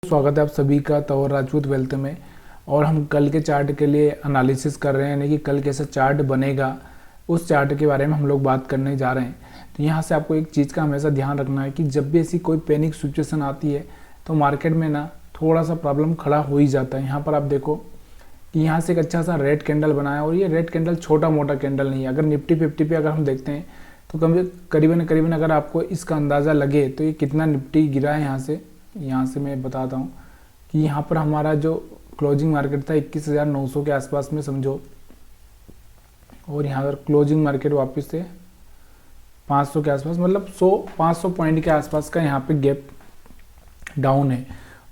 स्वागत है आप सभी का तवर राजपूत वेल्थ में। और हम कल के चार्ट के लिए एनालिसिस कर रहे हैं, यानी कि कल कैसा चार्ट बनेगा उस चार्ट के बारे में हम लोग बात करने जा रहे हैं। तो यहाँ से आपको एक चीज़ का हमेशा ध्यान रखना है कि जब भी ऐसी कोई पैनिक सिचुएशन आती है तो मार्केट में ना थोड़ा सा प्रॉब्लम खड़ा हो ही जाता है। यहाँ पर आप देखो कि यहाँ से एक अच्छा सा रेड कैंडल बनाया और ये रेड कैंडल छोटा मोटा कैंडल नहीं है। अगर निफ्टी 50 पे अगर हम देखते हैं तो करीबन अगर आपको इसका अंदाज़ा लगे तो ये कितना निफ्टी गिरा है यहाँ से मैं बताता हूँ कि यहाँ पर हमारा जो क्लोजिंग मार्केट था 21,900 के आसपास में समझो, और यहाँ पर क्लोजिंग मार्केट वापस से 500 के आसपास, मतलब 500 पॉइंट के आसपास का यहाँ पे गैप डाउन है।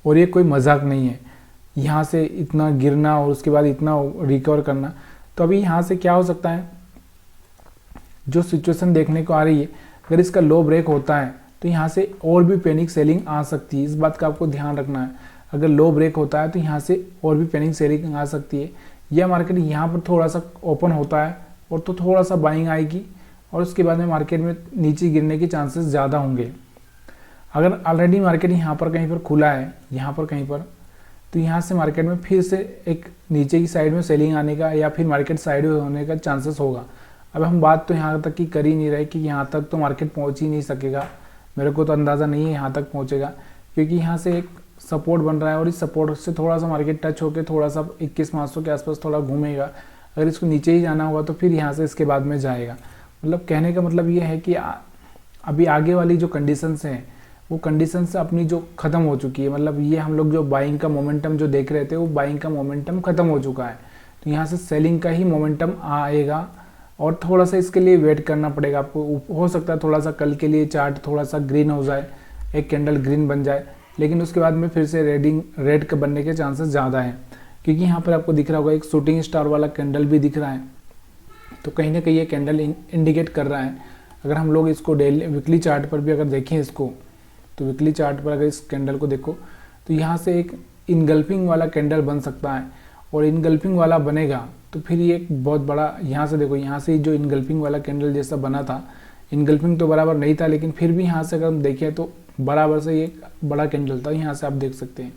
और ये कोई मजाक नहीं है यहाँ से इतना गिरना और उसके बाद इतना रिकवर करना। तो अभी यहाँ से क्या हो सकता है, जो सिचुएशन देखने को आ रही है, अगर इसका लो ब्रेक होता है तो यहाँ से और भी पैनिक सेलिंग आ सकती है। इस बात का आपको ध्यान रखना है। अगर लो ब्रेक होता है तो यहाँ से और भी पैनिक सेलिंग आ सकती है। यह मार्केट यहाँ पर थोड़ा सा ओपन होता है और तो थोड़ा सा बाइंग आएगी और उसके बाद में मार्केट में नीचे गिरने के चांसेस ज़्यादा होंगे। अगर ऑलरेडी मार्केट यहाँ पर कहीं पर खुला है, यहाँ पर कहीं पर, तो यहाँ से मार्केट में फिर से एक नीचे की साइड में सेलिंग आने का या फिर मार्केट साइडवेज होने का चांसेस होगा। अब हम बात तो यहाँ तक की कर ही नहीं रहे कि यहाँ तक तो मार्केट पहुँच ही नहीं सकेगा। मेरे को तो अंदाज़ा नहीं है यहाँ तक पहुँचेगा, क्योंकि यहाँ से एक सपोर्ट बन रहा है और इस सपोर्ट से थोड़ा सा मार्केट टच होकर थोड़ा सा 21,500 के आसपास थोड़ा घूमेगा। अगर इसको नीचे ही जाना होगा तो फिर यहाँ से इसके बाद में जाएगा। मतलब कहने का मतलब ये है कि अभी आगे वाली जो कंडीशंस हैं वो कंडीशंस अपनी जो ख़त्म हो चुकी है। मतलब ये हम लोग जो बाइंग का मोमेंटम जो देख रहे थे वो बाइंग का मोमेंटम ख़त्म हो चुका है। तो यहाँ से सेलिंग का ही मोमेंटम आएगा और थोड़ा सा इसके लिए वेट करना पड़ेगा आपको। हो सकता है थोड़ा सा कल के लिए चार्ट थोड़ा सा ग्रीन हो जाए, एक कैंडल ग्रीन बन जाए, लेकिन उसके बाद में फिर से रेड का बनने के चांसेस ज़्यादा हैं, क्योंकि यहाँ पर आपको दिख रहा होगा एक शूटिंग स्टार वाला कैंडल भी दिख रहा है। तो कहीं ना कहीं ये कैंडल इंडिकेट कर रहा है। अगर हम लोग इसको डेली वीकली चार्ट पर भी अगर देखें इसको, तो वीकली चार्ट पर अगर इस कैंडल को देखो तो यहाँ से एक इनगल्फिंग वाला कैंडल बन सकता है। और इनगल्फिंग वाला बनेगा तो फिर ये एक बहुत बड़ा, यहाँ से देखो, यहाँ से जो इनगल्फिंग वाला कैंडल जैसा बना था, इनगल्फिंग तो बराबर नहीं था लेकिन फिर भी यहाँ से अगर हम देखें तो बराबर से ये बड़ा कैंडल था। यहाँ से आप देख सकते हैं।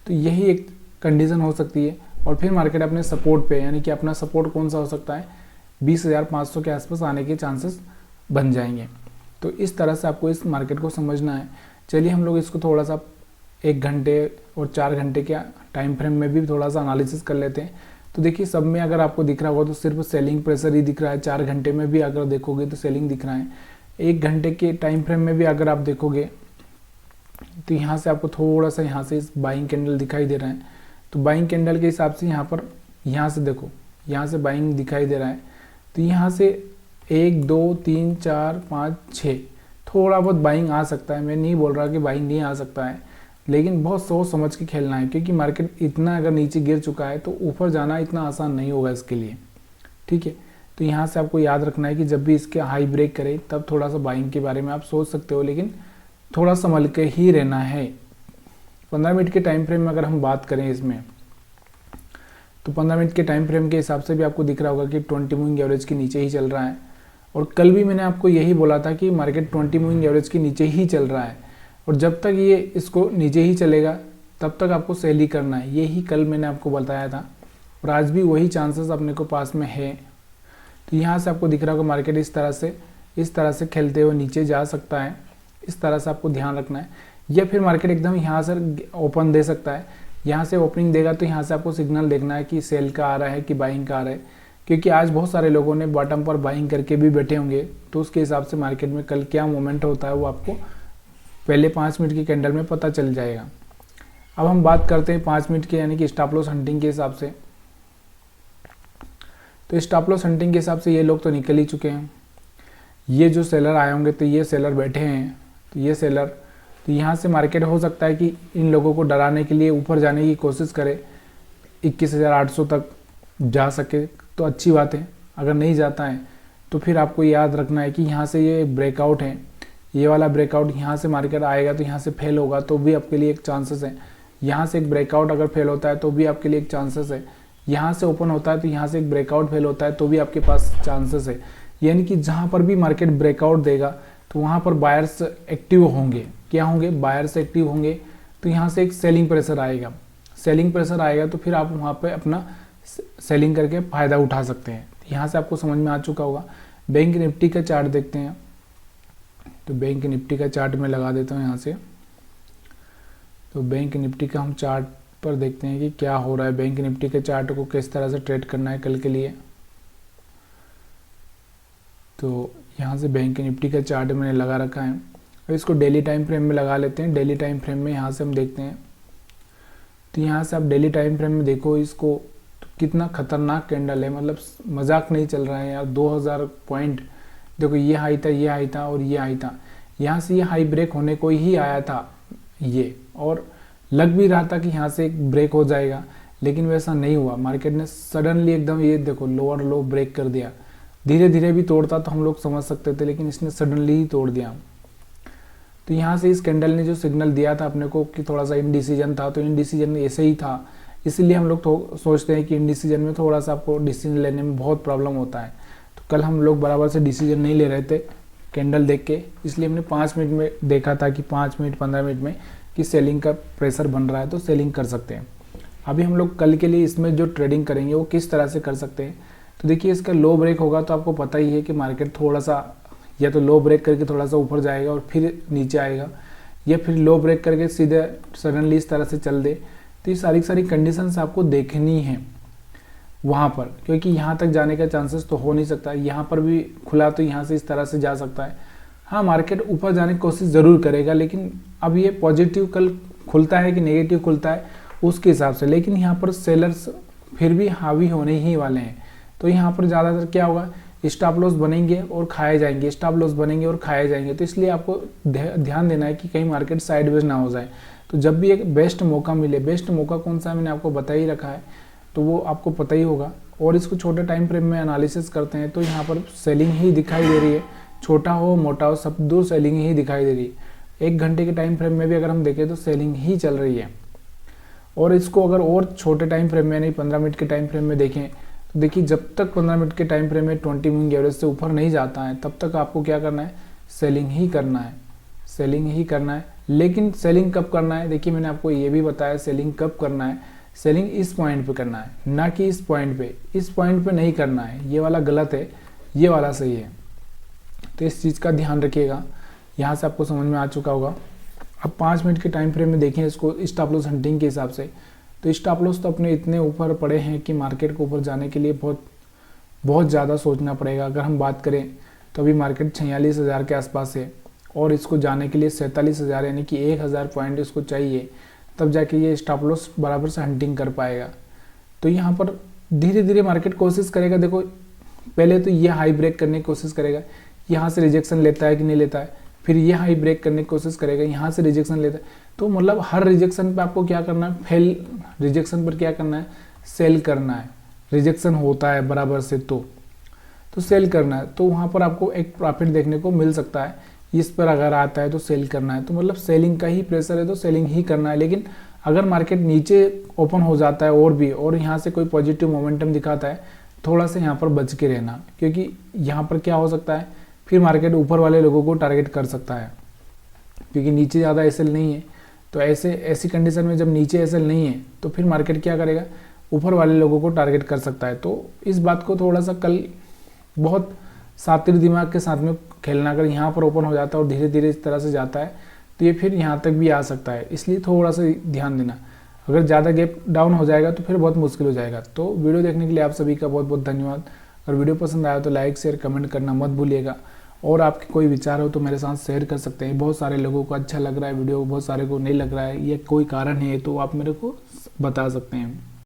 तो यही एक कंडीशन हो सकती है। और फिर मार्केट अपने सपोर्ट पे, यानी कि अपना सपोर्ट कौन सा हो सकता है, 20,500 के आसपास आने के चांसेस बन जाएंगे। तो इस तरह से आपको इस मार्केट को समझना है। चलिए हम लोग इसको थोड़ा सा 1 घंटे और 4 घंटे के टाइम फ्रेम में भी थोड़ा सा एनालिसिस कर लेते हैं। तो देखिए सब में अगर आपको दिख रहा होगा तो सिर्फ सेलिंग प्रेशर ही दिख रहा है। 4 घंटे में भी अगर देखोगे तो सेलिंग दिख रहा है। 1 घंटे के टाइम फ्रेम में भी अगर आप देखोगे तो यहाँ से आपको थोड़ा सा यहाँ से इस बाइंग कैंडल दिखाई दे रहा है। तो बाइंग कैंडल के हिसाब से यहाँ पर, यहाँ से देखो, यहाँ से बाइंग दिखाई दे रहा है। तो यहाँ से 1 2 3 4 5 6 थोड़ा बहुत बाइंग आ सकता है। मैं नहीं बोल रहा कि बाइंग नहीं आ सकता है, लेकिन बहुत सोच समझ के खेलना है, क्योंकि मार्केट इतना अगर नीचे गिर चुका है तो ऊपर जाना इतना आसान नहीं होगा इसके लिए। ठीक है, तो यहाँ से आपको याद रखना है कि जब भी इसके हाई ब्रेक करे तब थोड़ा सा बाइंग के बारे में आप सोच सकते हो, लेकिन थोड़ा संभल के ही रहना है। 15 मिनट के टाइम फ्रेम में अगर हम बात करें इसमें, तो 15 मिनट के टाइम फ्रेम के हिसाब से भी आपको दिख रहा होगा कि 20 मूविंग एवरेज के नीचे ही चल रहा है। और कल भी मैंने आपको यही बोला था कि मार्केट 20 मूविंग एवरेज के नीचे ही चल रहा है, और जब तक ये इसको नीचे ही चलेगा तब तक आपको सेल ही करना है। यही कल मैंने आपको बताया था और आज भी वही चांसेस अपने को पास में है। तो यहाँ से आपको दिख रहा होगा मार्केट इस तरह से खेलते हुए नीचे जा सकता है। इस तरह से आपको ध्यान रखना है। या फिर मार्केट एकदम यहाँ से ओपन दे सकता है। यहाँ से ओपनिंग देगा तो यहाँ से आपको सिग्नल देखना है कि सेल का आ रहा है कि बाइंग का आ रहा है, क्योंकि आज बहुत सारे लोगों ने बॉटम पर बाइंग करके भी बैठे होंगे। तो उसके हिसाब से मार्केट में कल क्या मोमेंट होता है वो आपको पहले 5 मिनट की कैंडल में पता चल जाएगा। अब हम बात करते हैं 5 मिनट के, यानी कि स्टॉप लॉस हंटिंग के हिसाब से। तो स्टॉप लॉस हंटिंग के हिसाब से ये लोग तो निकल ही चुके हैं। ये जो सेलर आए होंगे तो ये सेलर बैठे हैं, तो ये सेलर, तो यहाँ से मार्केट हो सकता है कि इन लोगों को डराने के लिए ऊपर जाने की कोशिश करे, 21,800 तक जा सके तो अच्छी बात है। अगर नहीं जाता है तो फिर आपको याद रखना है कि यहाँ से ये ब्रेकआउट है, ये वाला ब्रेकआउट यहाँ से मार्केट आएगा तो यहाँ से फेल होगा तो भी आपके लिए एक चांसेस है। यहाँ से एक ब्रेकआउट अगर फेल होता है तो भी आपके लिए एक चांसेस है। यहाँ से ओपन होता है तो यहाँ से एक ब्रेकआउट फेल होता है तो भी आपके पास चांसेस है। यानी कि जहाँ पर भी मार्केट ब्रेकआउट देगा तो वहाँ पर बायर्स एक्टिव होंगे। क्या होंगे? बायर्स एक्टिव होंगे। तो यहाँ से एक सेलिंग प्रेशर आएगा, सेलिंग प्रेशर आएगा तो फिर आप वहाँ पे अपना सेलिंग करके फ़ायदा उठा सकते हैं। यहाँ से आपको समझ में आ चुका होगा। बैंक निफ्टी का चार्ट देखते हैं, तो बैंक निफ्टी का चार्ट मैं लगा देता हूँ यहाँ से। तो बैंक निफ्टी का हम चार्ट पर देखते हैं कि क्या हो रहा है, बैंक निफ्टी के चार्ट को किस तरह से ट्रेड करना है कल के लिए। तो यहाँ से बैंक निफ्टी का चार्ट मैंने लगा रखा है। अब इसको डेली टाइम फ्रेम में लगा लेते हैं। डेली टाइम फ्रेम में यहाँ से हम देखते हैं, तो यहाँ से आप डेली टाइम फ्रेम में देखो इसको, तो कितना खतरनाक कैंडल है, मतलब मजाक नहीं चल रहा है यार। 2000 पॉइंट देखो, ये हाई था, ये हाई था और ये हाई था। यहाँ से ये हाई ब्रेक होने को ही आया था ये, और लग भी रहा था कि यहाँ से एक ब्रेक हो जाएगा, लेकिन वैसा नहीं हुआ। मार्केट ने सडनली एकदम ये देखो लोअर लो ब्रेक कर दिया। धीरे धीरे भी तोड़ता तो हम लोग समझ सकते थे, लेकिन इसने सडनली ही तोड़ दिया। तो यहाँ से इस कैंडल ने जो सिग्नल दिया था अपने को कि थोड़ा सा इनडिसीजन था, तो इनडिसीजन ऐसे ही था। इसीलिए हम लोग सोचते हैं कि इनडिसीजन में थोड़ा सा आपको डिसीजन लेने में बहुत प्रॉब्लम होता है। तो कल हम लोग बराबर से डिसीजन नहीं ले रहे थे कैंडल देख के, इसलिए हमने 5 मिनट में देखा था कि 5 मिनट 15 मिनट में कि सेलिंग का प्रेशर बन रहा है, तो सेलिंग कर सकते हैं। अभी हम लोग कल के लिए इसमें जो ट्रेडिंग करेंगे वो किस तरह से कर सकते हैं। तो देखिए, इसका लो ब्रेक होगा तो आपको पता ही है कि मार्केट थोड़ा सा या तो लो ब्रेक करके थोड़ा सा ऊपर जाएगा और फिर नीचे आएगा, या फिर लो ब्रेक करके सीधे सडनली इस तरह से चल दे। तो ये सारी कंडीशंस आपको देखनी है वहाँ पर, क्योंकि यहाँ तक जाने का चांसेस तो हो नहीं सकता। यहाँ पर भी खुला तो यहाँ से इस तरह से जा सकता है। हाँ, मार्केट ऊपर जाने की कोशिश ज़रूर करेगा, लेकिन अब ये पॉजिटिव कल खुलता है कि नेगेटिव खुलता है उसके हिसाब से। लेकिन यहाँ पर सेलर्स फिर भी हावी होने ही वाले हैं। तो यहाँ पर ज़्यादातर क्या होगा, स्टॉप लॉस बनेंगे और खाए जाएंगे, स्टॉप लॉस बनेंगे और खाए जाएंगे। तो इसलिए आपको ध्यान देना है कि कहीं मार्केट साइडवेज ना हो जाए। तो जब भी एक बेस्ट मौका मिले, बेस्ट मौका कौन सा है मैंने आपको बता ही रखा है, तो वो आपको पता ही होगा। और इसको छोटे टाइम फ्रेम में एनालिसिस करते हैं तो यहाँ पर सेलिंग ही दिखाई दे रही है, छोटा हो मोटा हो सब दो सेलिंग ही दिखाई दे रही है। 1 घंटे के टाइम फ्रेम में भी अगर हम देखें तो सेलिंग ही चल रही है। और इसको अगर और छोटे टाइम फ्रेम में नहीं 15 मिनट के टाइम फ्रेम में देखें तो देखिए, जब तक 15 मिनट के टाइम फ्रेम में 20 मूविंग एवरेज से ऊपर नहीं जाता है तब तक आपको क्या करना है, सेलिंग ही करना है, सेलिंग ही करना है। लेकिन सेलिंग कब करना है, देखिए मैंने आपको ये भी बताया सेलिंग कब करना है। सेलिंग इस पॉइंट पे करना है, ना कि इस पॉइंट पे। इस पॉइंट पे नहीं करना है, ये वाला गलत है, ये वाला सही है। तो इस चीज़ का ध्यान रखिएगा। यहाँ से आपको समझ में आ चुका होगा। अब 5 मिनट के टाइम फ्रेम में देखें इसको स्टॉप लॉस हंटिंग के हिसाब से, तो स्टॉप लॉस तो अपने इतने ऊपर पड़े हैं कि मार्केट को ऊपर जाने के लिए बहुत ज़्यादा सोचना पड़ेगा। अगर हम बात करें तो अभी मार्केट 46,000 के आसपास है, और इसको जाने के लिए 47,000 यानी कि 1,000 पॉइंट इसको चाहिए, तब जाके ये स्टॉप लॉस बराबर से हंटिंग कर पाएगा। तो यहाँ पर धीरे धीरे मार्केट कोशिश करेगा। देखो, पहले तो ये हाई ब्रेक करने की कोशिश करेगा, यहाँ से रिजेक्शन लेता है कि नहीं लेता है, फिर ये हाई ब्रेक करने की कोशिश करेगा, यहाँ से रिजेक्शन लेता है। तो मतलब हर रिजेक्शन पे आपको क्या करना है, फेल रिजेक्शन पर क्या करना है, सेल करना है। रिजेक्शन होता है बराबर से तो सेल करना है, तो वहाँ पर आपको एक प्रॉफिट देखने को मिल सकता है। इस पर अगर आता है तो सेल करना है, तो मतलब सेलिंग का ही प्रेशर है तो सेलिंग ही करना है। लेकिन अगर मार्केट नीचे ओपन हो जाता है और यहाँ से कोई पॉजिटिव मोमेंटम दिखाता है, थोड़ा सा यहाँ पर बच के रहना, क्योंकि यहाँ पर क्या हो सकता है, फिर मार्केट ऊपर वाले लोगों को टारगेट कर सकता है, क्योंकि नीचे ज़्यादा एसएल नहीं है। तो ऐसी कंडीशन में जब नीचे एसएल नहीं है तो फिर मार्केट क्या करेगा, ऊपर वाले लोगों को टारगेट कर सकता है। तो इस बात को थोड़ा सा कल बहुत सातिर दिमाग के साथ में खेलना। अगर यहाँ पर ओपन हो जाता है और धीरे धीरे इस तरह से जाता है तो ये फिर यहाँ तक भी आ सकता है, इसलिए थोड़ा सा ध्यान देना। अगर ज़्यादा गैप डाउन हो जाएगा तो फिर बहुत मुश्किल हो जाएगा। तो वीडियो देखने के लिए आप सभी का बहुत बहुत धन्यवाद। और वीडियो पसंद आया तो लाइक शेयर कमेंट करना मत भूलिएगा। और आपके कोई विचार हो तो मेरे साथ शेयर कर सकते हैं। बहुत सारे लोगों को अच्छा लग रहा है वीडियो, बहुत सारे को नहीं लग रहा है, ये कोई कारण है तो आप मेरे को बता सकते हैं।